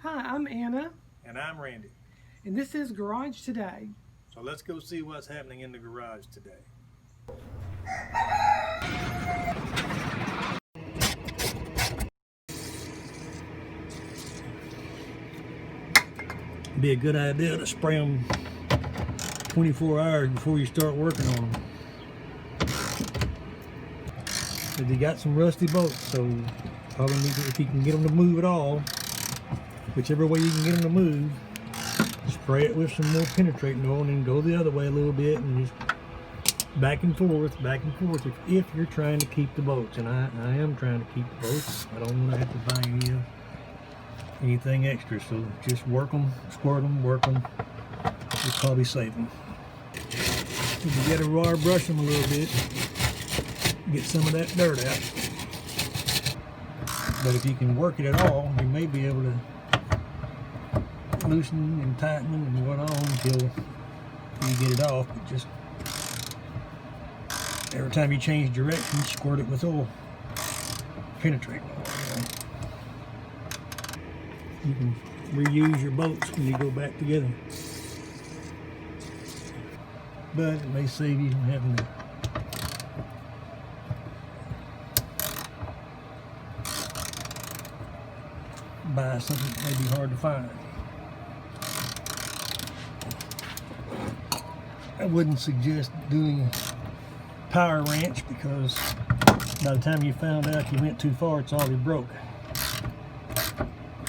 Hi, I'm Anna, And I'm Randy. and this is Garage Today. So let's go see what's happening in the garage today. Be a good idea to spray them 24 hours before you start working on them. But they got some rusty bolts, so probably need to, if you can get them to move at all, whichever way you can get them to move, spray it with some more penetrating oil and then go the other way a little bit and just back and forth if you're trying to keep the bolts. And I am trying to keep the bolts. I don't want to have to buy anything extra, so just work them, squirt them, work them. You'll probably save them. If you get a wire, brush them a little bit, get some of that dirt out. But if you can work it at all, you may be able to loosen and tighten them and what on until you get it off. But just every time you change direction, squirt it with oil, penetrating oil. You can reuse your bolts when you go back together, but it may save you from having to buy something that may be hard to find. I wouldn't suggest doing a power wrench because by the time you found out you went too far, it's already broke.